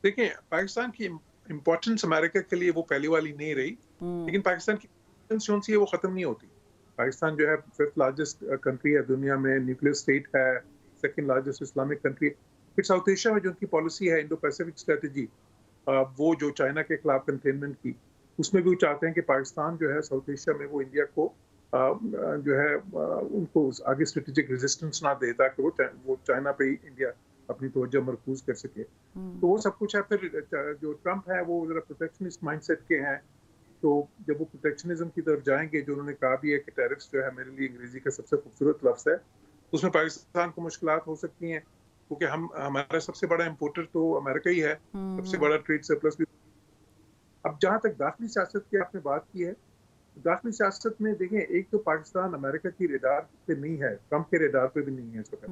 देखिए, पाकिस्तान की इम्पोर्टेंस अमेरिका के लिए वो पहली वाली नहीं रही, लेकिन पाकिस्तान की इम्पोर्टेंस जो है वो खत्म नहीं होती। पाकिस्तान जो है 5th लार्जेस्ट कंट्री है दुनिया में, न्यूक्लियर स्टेट है, 2nd लार्जेस्ट इस्लामिक कंट्री। फिर साउथ एशिया में जो उनकी पॉलिसी है, इंडो पैसिफिक स्ट्रेटजी, वो जो चाइना के खिलाफ कंटेनमेंट की, उसमें भी वो चाहते हैं कि पाकिस्तान जो है साउथ एशिया में वो इंडिया को जो है उनको आगे स्ट्रेटेजिक रेजिस्टेंस ना दे, ताकि वो चाइना पे ही इंडिया अपनी तवज्जो मरकूज कर सके। तो वो सब कुछ है। फिर जो ट्रंप है वो जरा प्रोटेक्शनिस्ट माइंडसेट के हैं, तो जब वो प्रोटेक्शनिज्म की तरफ जाएंगे, जो उन्होंने कहा भी है कि टैरिफ्स जो है मेरे लिए अंग्रेजी का सबसे खूबसूरत लफ्ज़ है, उसमें पाकिस्तान को मुश्किलात हो सकती हैं, क्योंकि हमारा सबसे बड़ा इम्पोर्टर तो अमेरिका ही है, सबसे बड़ा ट्रेड सरप्लस भी। अब जहाँ तक दाखिली सियासत की आपने बात की है, दाखिली सियासत में देखें, एक तो पाकिस्तान अमेरिका की रेडार पे नहीं है, ट्रंप के रेडार पे भी नहीं है इस वक्त।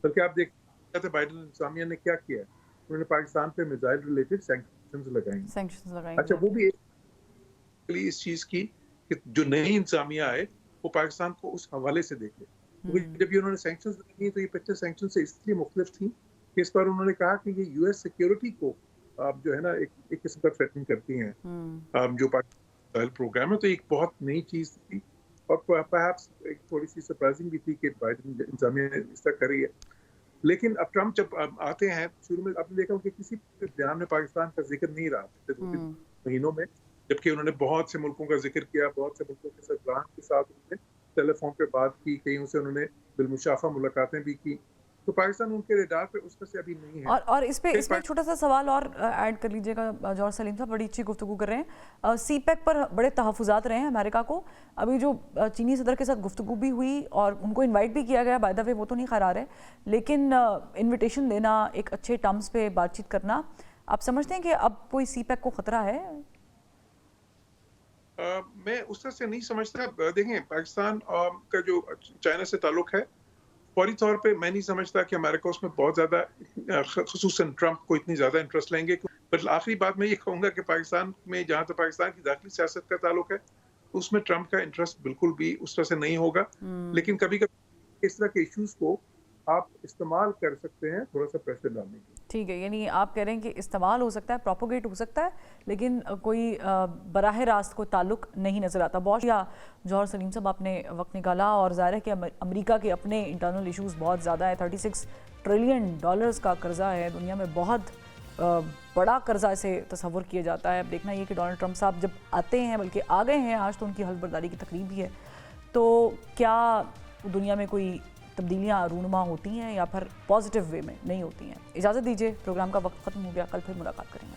बल्कि आप देखते बाइडेन इंतजामिया ने क्या किया, उन्होंने पाकिस्तान पे मिसाइल रिलेटेड सैंक्शंस लगाई। अच्छा, वो भी इस चीज की कि जो नई इंतजामिया आए वो पाकिस्तान को उस हवाले से देखे, क्योंकि जब ये उन्होंने सैंक्शंस लगाई तो ये 50 सैंक्शन से इसलिए मुख्तलिफ थी कि इस पर उन्होंने कहा कि ये यूएस सिक्योरिटी को जो है ना एक किस्म का थ्रेटन करती हैं, जो पाकिस्तान प्रोग्राम है। तो एक बहुत नई चीज थी, और परहैप्स एक थोड़ी सी सरप्राइजिंग भी थी कि बाइडेन इंतजामिया ने इस तरह करी है। लेकिन अब ट्रंप जब आते हैं, शुरू में आपने देखा कि किसी बयान में पाकिस्तान का जिक्र नहीं रहा पिछले 2-3 महीनों में, जबकि उन्होंने बहुत से मुल्कों का जिक्र किया, बहुत से मुल्कों के सरबराह के साथ उन्होंने टेलीफोन पे बात की, कहीं से उन्होंने बिलमुशाफा मुलाकातें भी की। तो पाकिस्तान उनके रेडार पे उस तरह से अभी नहीं है। और इसमें एक छोटा सा सवाल और ऐड कर लीजिएगा जौहर सलीम साहब, बड़ी अच्छी गुफ्तगू कर रहे हैं। CPEC पर बड़े तहफ़्फ़ुज़ात रहे हैं अमेरिका को। अभी जो चीनी सदर के साथ गुफ्तगू भी हुई और उनको इनवाइट भी किया गया, बाय द वे वो तो नहीं खैर आ रहे, लेकिन इन्विटेशन देना, एक अच्छे टर्म्स पे बातचीत करना, आप समझते हैं कि अब कोई CPEC को ख़तरा है? मैं उस तरह से नहीं समझता। देखें, पाकिस्तान का जो चाइना से ताल्लुक है, फौरी तौर पे मैं नहीं समझता कि अमेरिका उसमें बहुत ज़्यादा, ख़ुसूसन ट्रंप को इतनी ज़्यादा इंटरेस्ट लेंगे। पर आखिरी बात मैं ये कहूँगा कि पाकिस्तान में जहाँ तक पाकिस्तान की दाखिली सियासत का ताल्लुक है, उसमें ट्रंप का इंटरेस्ट बिल्कुल भी उस तरह से नहीं होगा। लेकिन कभी कभी इस तरह के इश्यूज़ को आप इस्तेमाल कर सकते हैं थोड़ा सा प्रेशर डालने के। ठीक है, यानी आप कह रहे हैं कि इस्तेमाल हो सकता है, प्रोपोगेट हो सकता है, लेकिन कोई बराह रास्त कोई ताल्लुक नहीं नज़र आता। बहुत या जौहर सलीम साहब, आपने वक्त निकाला, और ज़ाहिर है कि अमेरिका के अपने इंटरनल इश्यूज़ बहुत ज़्यादा है। $36 ट्रिलियन का कर्जा है, दुनिया में बहुत बड़ा कर्जा इसे तस्वुर किया जाता है। अब देखना ये कि डोनाल्ड ट्रंप साहब जब आते हैं, बल्कि आ गए हैं, आज तो उनकी हल्फबरदारी की तकरीब भी है, तो क्या दुनिया में कोई तब्दीलियाँ रूनुमा होती हैं या फिर पॉजिटिव वे में नहीं होती हैं? इजाज़त दीजिए, प्रोग्राम का वक्त ख़त्म हो गया, कल फिर मुलाकात करेंगे।